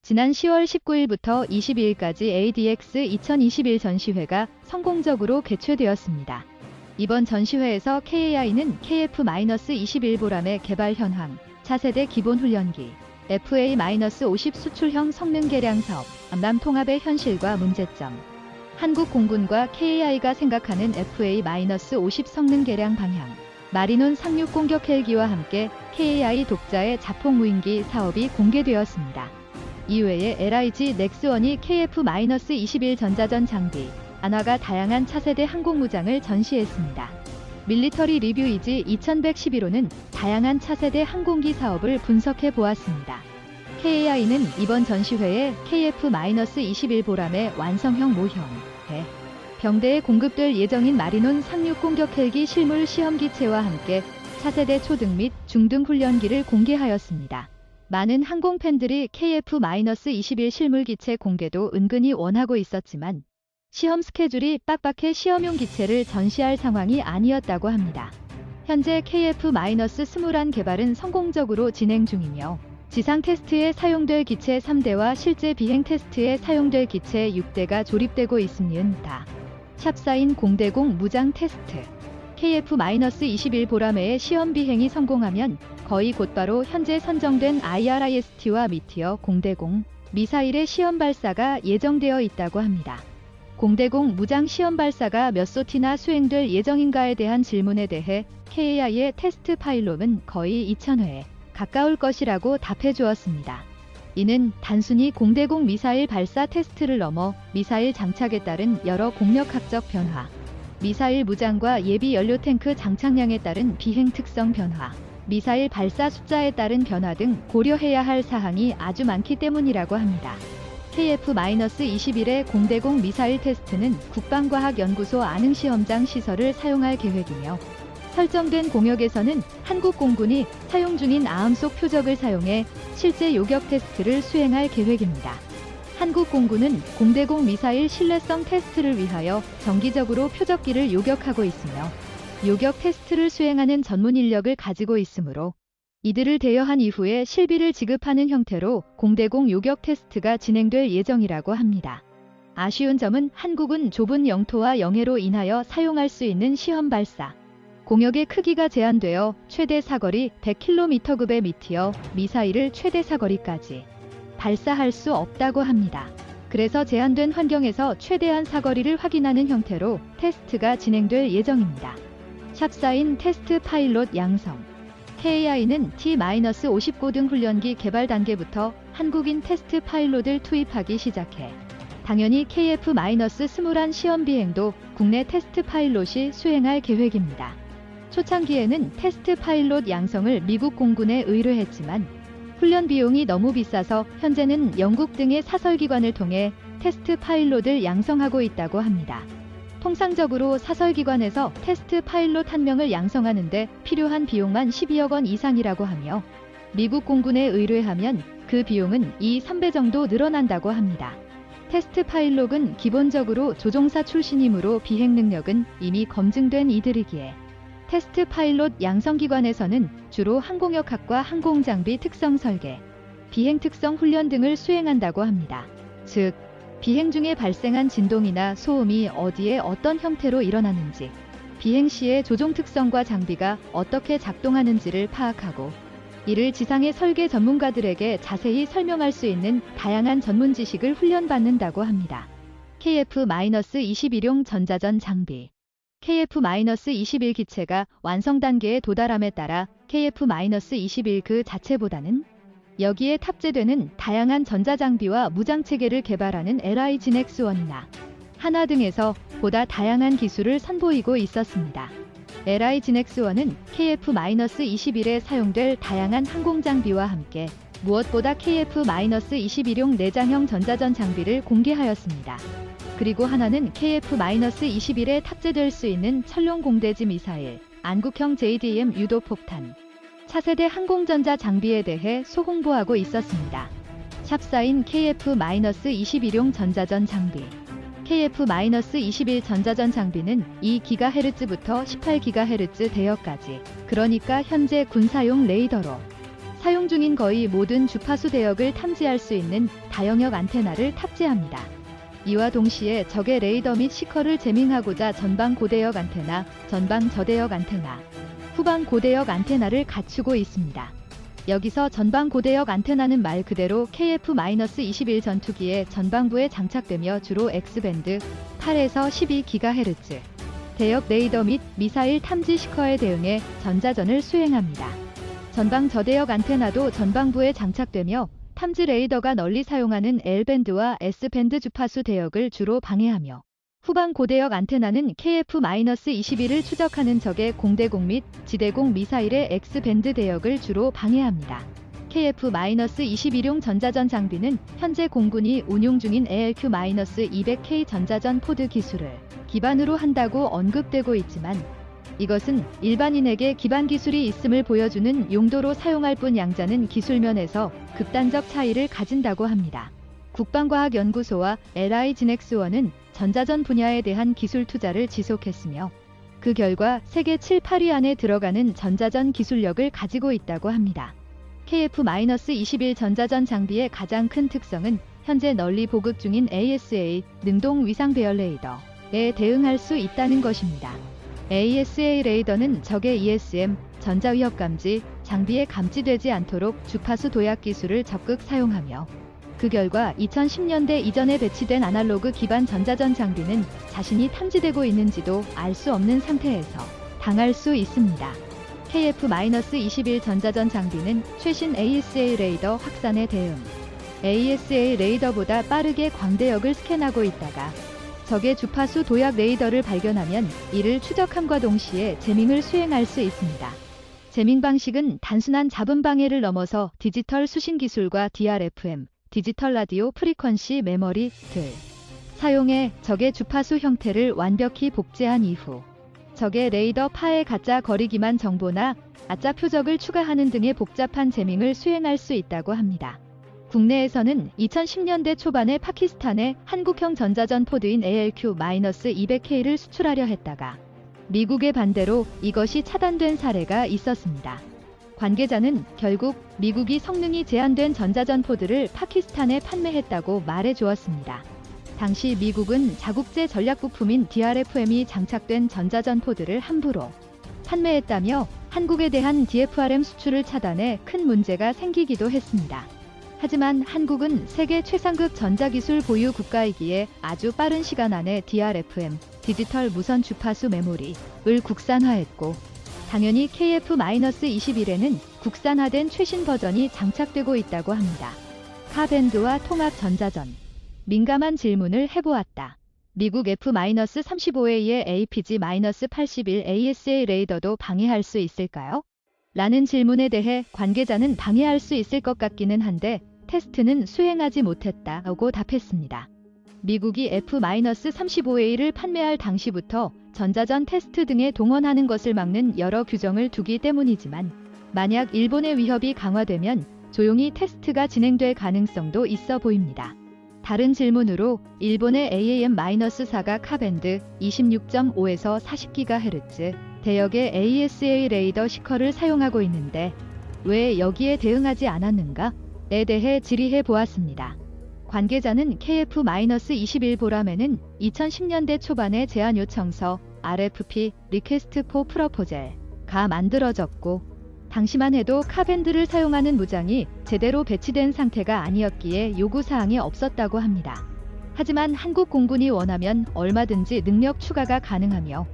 지난 10월 19일부터 22일까지 ADX 2021 전시회가 성공적으로 개최되었습니다. 이번 전시회에서 KAI는 KF-21보람의 개발 현황, 차세대 기본훈련기, FA-50 수출형 성능 개량 사업, 암람 통합의 현실과 문제점, 한국 공군과 KAI가 생각하는 FA-50 성능 개량 방향, 마리논 상륙 공격 헬기와 함께 KAI 독자의 자폭 무인기 사업이 공개되었습니다. 이외에 LIG 넥스원이 KF-21 전자전 장비, 안화가 다양한 차세대 항공무장을 전시했습니다. 밀리터리 리뷰이지 2111호는 다양한 차세대 항공기 사업을 분석해 보았습니다. KAI는 이번 전시회에 KF-21보람의 완성형 모형, 병대에 공급될 예정인 마리논 상륙 공격 헬기 실물 시험기체와 함께 차세대 초등 및 중등 훈련기를 공개하였습니다. 많은 항공 팬들이 KF-21 실물기체 공개도 은근히 원하고 있었지만 시험 스케줄이 빡빡해 시험용 기체를 전시할 상황이 아니었다고 합니다. 현재 KF-21 개발은 성공적으로 진행 중이며 지상 테스트에 사용될 기체 3대와 실제 비행 테스트에 사용될 기체 6대가 조립되고 있습니다. 샵사인 공대공 무장 테스트 KF-21 보람의 시험 비행이 성공하면 거의 곧바로 현재 선정된 IRIS-T와 미티어 공대공 미사일의 시험 발사가 예정되어 있다고 합니다. 공대공 무장 시험 발사가 몇 소티나 수행될 예정인가에 대한 질문에 대해 KAI의 테스트 파일럿은 거의 2000회에 가까울 것이라고 답해 주었습니다. 이는 단순히 공대공 미사일 발사 테스트를 넘어 미사일 장착에 따른 여러 공력학적 변화, 미사일 무장과 예비 연료 탱크 장착량에 따른 비행 특성 변화, 미사일 발사 숫자에 따른 변화 등 고려해야 할 사항이 아주 많기 때문이라고 합니다. KF-21의 공대공 미사일 테스트는 국방과학연구소 안흥시험장 시설을 사용할 계획이며 설정된 공역에서는 한국 공군이 사용 중인 아음속 표적을 사용해 실제 요격 테스트를 수행할 계획입니다. 한국 공군은 공대공 미사일 신뢰성 테스트를 위하여 정기적으로 표적기를 요격하고 있으며 요격 테스트를 수행하는 전문 인력을 가지고 있으므로 이들을 대여한 이후에 실비를 지급하는 형태로 공대공 요격 테스트가 진행될 예정이라고 합니다. 아쉬운 점은 한국은 좁은 영토와 영해로 인하여 사용할 수 있는 시험 발사, 공역의 크기가 제한되어 최대 사거리 100km급의 미티어 미사일을 최대 사거리까지 발사할 수 없다고 합니다. 그래서 제한된 환경에서 최대한 사거리를 확인하는 형태로 테스트가 진행될 예정입니다. 샵사인 테스트 파일럿 양성 KAI는 T-50 고등 훈련기 개발 단계부터 한국인 테스트 파일럿을 투입하기 시작해 당연히 KF-21 시험 비행도 국내 테스트 파일럿이 수행할 계획입니다. 초창기에는 테스트 파일럿 양성을 미국 공군에 의뢰했지만 훈련 비용이 너무 비싸서 현재는 영국 등의 사설기관을 통해 테스트 파일럿을 양성하고 있다고 합니다. 통상적으로 사설기관에서 테스트 파일럿 한 명을 양성하는데 필요한 비용만 12억 원 이상이라고 하며 미국 공군에 의뢰하면 그 비용은 2~3배 정도 늘어난다고 합니다. 테스트 파일럿은 기본적으로 조종사 출신이므로 비행 능력은 이미 검증된 이들이기에 테스트 파일럿 양성기관에서는 주로 항공역학과 항공장비 특성 설계, 비행 특성 훈련 등을 수행한다고 합니다. 즉, 비행 중에 발생한 진동이나 소음이 어디에 어떤 형태로 일어나는지, 비행 시의 조종 특성과 장비가 어떻게 작동하는지를 파악하고 이를 지상의 설계 전문가들에게 자세히 설명할 수 있는 다양한 전문 지식을 훈련받는다고 합니다. KF-21용 전자전 장비 KF-21 기체가 완성 단계에 도달함에 따라 KF-21 그 자체보다는 여기에 탑재되는 다양한 전자장비와 무장체계를 개발하는 LIG 넥스원이나 한화 등에서 보다 다양한 기술을 선보이고 있었습니다. LIG 넥스원은 KF-21에 사용될 다양한 항공장비와 함께 무엇보다 KF-21용 내장형 전자전 장비를 공개하였습니다. 그리고 하나는 KF-21에 탑재될 수 있는 철룡 공대지 미사일, 안국형 JDM 유도폭탄, 차세대 항공전자 장비에 대해 소홍보하고 있었습니다. 샵사인 KF-21용 전자전 장비 KF-21 전자전 장비는 2GHz부터 18GHz 대역까지, 그러니까 현재 군사용 레이더로 사용 중인 거의 모든 주파수 대역을 탐지할 수 있는 다영역 안테나를 탑재합니다. 이와 동시에 적의 레이더 및 시커를 제밍하고자 전방 고대역 안테나, 전방 저대역 안테나, 후방 고대역 안테나를 갖추고 있습니다. 여기서 전방 고대역 안테나는 말 그대로 KF-21 전투기의 전방부에 장착되며 주로 X밴드 8에서 12GHz 대역 레이더 및 미사일 탐지 시커에 대응해 전자전을 수행합니다. 전방 저대역 안테나도 전방부에 장착되며 탐지 레이더가 널리 사용하는 L밴드와 S밴드 주파수 대역을 주로 방해하며 후방 고대역 안테나는 KF-21을 추적하는 적의 공대공 및 지대공 미사일의 X밴드 대역을 주로 방해합니다. KF-21용 전자전 장비는 현재 공군이 운용 중인 ALQ-200K 전자전 포드 기술을 기반으로 한다고 언급되고 있지만 이것은 일반인에게 기반 기술이 있음을 보여주는 용도로 사용할 뿐 양자는 기술면에서 극단적 차이를 가진다고 합니다. 국방과학연구소와 LI진엑스원은 전자전 분야에 대한 기술 투자를 지속했으며 그 결과 세계 7, 8위 안에 들어가는 전자전 기술력을 가지고 있다고 합니다. KF-21 전자전 장비의 가장 큰 특성은 현재 널리 보급 중인 ASA 능동 위상 배열 레이더에 대응할 수 있다는 것입니다. ASA 레이더는 적의 ESM 전자위협 감지 장비에 감지되지 않도록 주파수 도약 기술을 적극 사용하며 그 결과 2010년대 이전에 배치된 아날로그 기반 전자전 장비는 자신이 탐지되고 있는지도 알 수 없는 상태에서 당할 수 있습니다. KF-21 전자전 장비는 최신 ASA 레이더 확산에 대응, ASA 레이더보다 빠르게 광대역을 스캔하고 있다가 적의 주파수 도약 레이더를 발견하면 이를 추적함과 동시에 제밍을 수행할 수 있습니다. 제밍 방식은 단순한 잡음 방해를 넘어서 디지털 수신 기술과 DRFM, 디지털 라디오 프리퀀시 메모리 등 사용해 적의 주파수 형태를 완벽히 복제한 이후 적의 레이더 파에 가짜 거리 기만 정보나 아짜 표적을 추가하는 등의 복잡한 제밍을 수행할 수 있다고 합니다. 국내에서는 2010년대 초반에 파키스탄에 한국형 전자전 포드인 ALQ-200K를 수출하려 했다가 미국의 반대로 이것이 차단된 사례가 있었습니다. 관계자는 결국 미국이 성능이 제한된 전자전 포드를 파키스탄에 판매했다고 말해 주었습니다. 당시 미국은 자국제 전략 부품인 DRFM이 장착된 전자전 포드를 함부로 판매했다며 한국에 대한 DFRM 수출을 차단해 큰 문제가 생기기도 했습니다. 하지만 한국은 세계 최상급 전자기술 보유 국가이기에 아주 빠른 시간 안에 DRFM, 디지털 무선 주파수 메모리를 국산화했고 당연히 KF-21에는 국산화된 최신 버전이 장착되고 있다고 합니다. 카밴드와 통합 전자전. 민감한 질문을 해보았다. 미국 F-35A의 APG-81 ASA 레이더도 방해할 수 있을까요? 라는 질문에 대해 관계자는 방해할 수 있을 것 같기는 한데 테스트는 수행하지 못했다고 답했습니다. 미국이 F-35A를 판매할 당시부터 전자전 테스트 등에 동원하는 것을 막는 여러 규정을 두기 때문이지만 만약 일본의 위협이 강화되면 조용히 테스트가 진행될 가능성도 있어 보입니다. 다른 질문으로 일본의 AAM-4가 카밴드 26.5에서 40GHz 대역의 ASA 레이더 시커를 사용하고 있는데 왜 여기에 대응하지 않았는가에 대해 질의해 보았습니다. 관계자는 KF-21 보람에는 2010년대 초반에 제안 요청서 RFP (Request for Proposal)가 만들어졌고 당시만 해도 카밴드를 사용하는 무장이 제대로 배치된 상태가 아니었기에 요구사항이 없었다고 합니다. 하지만 한국 공군이 원하면 얼마든지 능력 추가가 가능하며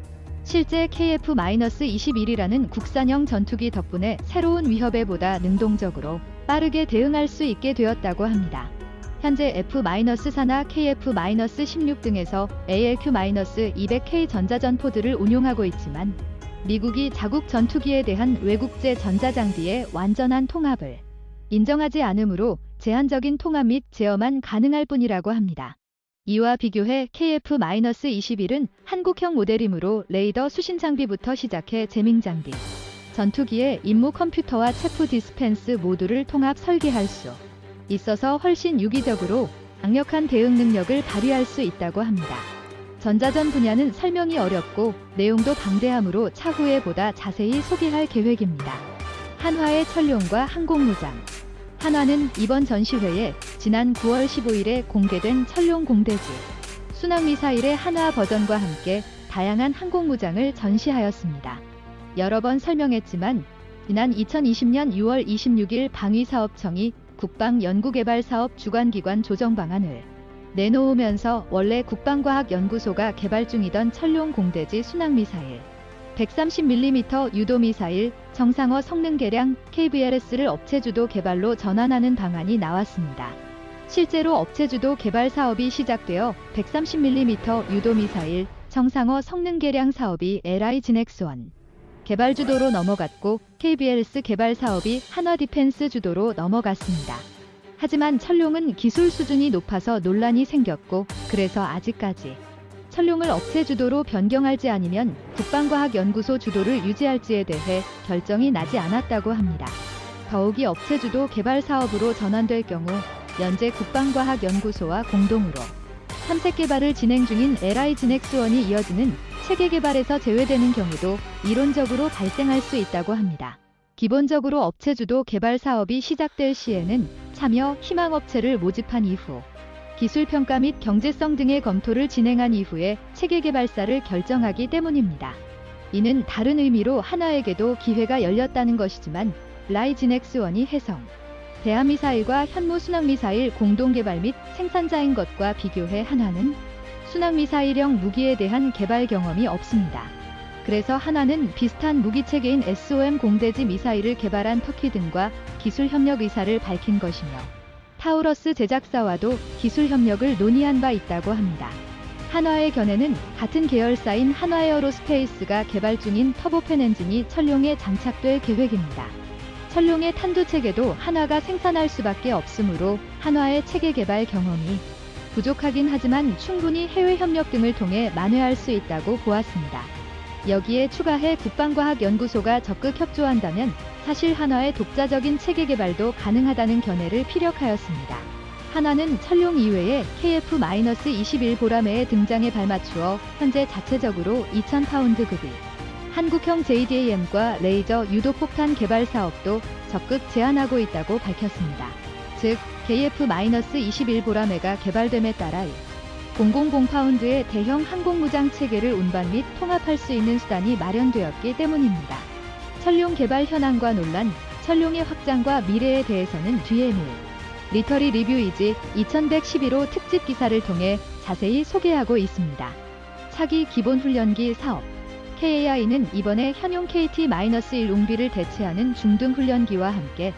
실제 KF-21이라는 국산형 전투기 덕분에 새로운 위협에 보다 능동적으로 빠르게 대응할 수 있게 되었다고 합니다. 현재 F-4나 KF-16 등에서 ALQ-200K 전자전 포드를 운용하고 있지만 미국이 자국 전투기에 대한 외국제 전자장비의 완전한 통합을 인정하지 않으므로 제한적인 통합 및 제어만 가능할 뿐이라고 합니다. 이와 비교해 KF-21은 한국형 모델이므로 레이더 수신 장비부터 시작해 제밍 장비, 전투기의 임무 컴퓨터와 체프 디스펜스 모두를 통합 설계할 수 있어서 훨씬 유기적으로 강력한 대응 능력을 발휘할 수 있다고 합니다. 전자전 분야는 설명이 어렵고 내용도 방대하므로 차후에 보다 자세히 소개할 계획입니다. 한화의 천룡과 항공무장. 한화는 이번 전시회에 지난 9월 15일에 공개된 천룡 공대지 순항미사일의 한화 버전과 함께 다양한 항공무장을 전시하였습니다. 여러 번 설명했지만 지난 2020년 6월 26일 방위사업청이 국방연구개발사업 주관기관 조정 방안을 내놓으면서 원래 국방과학연구소가 개발 중이던 천룡 공대지 순항미사일 130mm 유도미사일 정상어 성능 개량 KVLS를 업체주도 개발로 전환하는 방안이 나왔습니다. 실제로 업체주도 개발 사업이 시작되어 130mm 유도미사일 정상어 성능 개량 사업이 LI지넥스원 개발 주도로 넘어갔고 KVLS 개발 사업이 한화디펜스 주도로 넘어갔습니다. 하지만 천룡은 기술 수준이 높아서 논란이 생겼고 그래서 아직까지 천룡을 업체 주도로 변경할지 아니면 국방과학연구소 주도를 유지할지에 대해 결정이 나지 않았다고 합니다. 더욱이 업체 주도 개발 사업으로 전환될 경우 현재 국방과학연구소와 공동으로 탐색 개발을 진행 중인 LI지넥스원이 이어지는 체계 개발에서 제외되는 경우도 이론적으로 발생할 수 있다고 합니다. 기본적으로 업체 주도 개발 사업이 시작될 시에는 참여 희망업체를 모집한 이후 기술평가 및 경제성 등의 검토를 진행한 이후에 체계 개발사를 결정하기 때문입니다. 이는 다른 의미로 한화에게도 기회가 열렸다는 것이지만 LI지넥스원이 해성, 대한미사일과 현무 순항미사일 공동개발 및 생산자인 것과 비교해 한화는 순항미사일형 무기에 대한 개발 경험이 없습니다. 그래서 한화는 비슷한 무기체계인 SOM 공대지 미사일을 개발한 터키 등과 기술 협력 의사를 밝힌 것이며 타우러스 제작사와도 기술 협력을 논의한 바 있다고 합니다. 한화의 견해는 같은 계열사인 한화에어로스페이스가 개발 중인 터보팬 엔진이 천룡에 장착될 계획입니다. 천룡의 탄두체계도 한화가 생산할 수밖에 없으므로 한화의 체계 개발 경험이 부족하긴 하지만 충분히 해외 협력 등을 통해 만회할 수 있다고 보았습니다. 여기에 추가해 국방과학연구소가 적극 협조한다면 사실 한화의 독자적인 체계 개발도 가능하다는 견해를 피력하였습니다. 한화는 천룡 이외에 KF-21 보라매의 등장에 발맞추어 현재 자체적으로 2,000파운드 급의 한국형 JDAM과 레이저 유도폭탄 개발 사업도 적극 제안하고 있다고 밝혔습니다. 즉, KF-21 보라매가 개발됨에 따라 000파운드의 대형 항공무장 체계를 운반 및 통합할 수 있는 수단이 마련되었기 때문입니다. 천룡 개발 현황과 논란, 천룡의 확장과 미래에 대해서는 뒤에 밀리터리 리뷰이지 2111호 특집 기사를 통해 자세히 소개하고 있습니다. 차기 기본훈련기 사업 KAI는 이번에 현용 KT-1 웅비를 대체하는 중등훈련기와 함께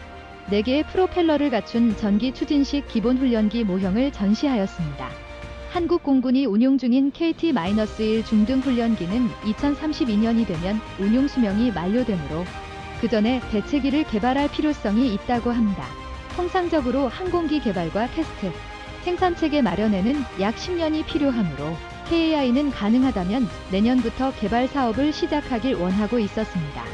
4개의 프로펠러를 갖춘 전기 추진식 기본훈련기 모형을 전시하였습니다. 한국 공군이 운용 중인 KT-1 중등훈련기는 2032년이 되면 운용 수명이 만료되므로 그 전에 대체기를 개발할 필요성이 있다고 합니다. 통상적으로 항공기 개발과 테스트, 생산체계 마련에는 약 10년이 필요하므로 KAI는 가능하다면 내년부터 개발 사업을 시작하길 원하고 있었습니다.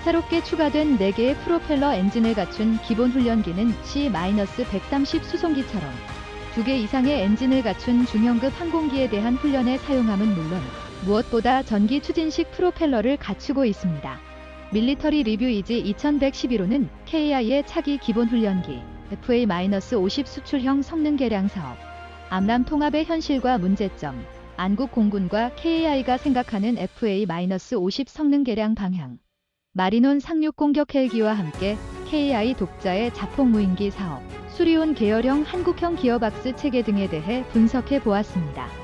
새롭게 추가된 4개의 프로펠러 엔진을 갖춘 기본훈련기는 C-130 수송기처럼 2개 이상의 엔진을 갖춘 중형급 항공기에 대한 훈련에 사용함은 물론 무엇보다 전기 추진식 프로펠러를 갖추고 있습니다. 밀리터리 리뷰이지 2111호는 KAI의 차기 기본훈련기 FA-50 수출형 성능 개량 사업, 암람 통합의 현실과 문제점, 안국 공군과 KAI가 생각하는 FA-50 성능 개량 방향, 마리논 상륙 공격 헬기와 함께 KAI 독자의 자폭 무인기 사업, 수리온 계열형 한국형 기어박스 체계 등에 대해 분석해 보았습니다.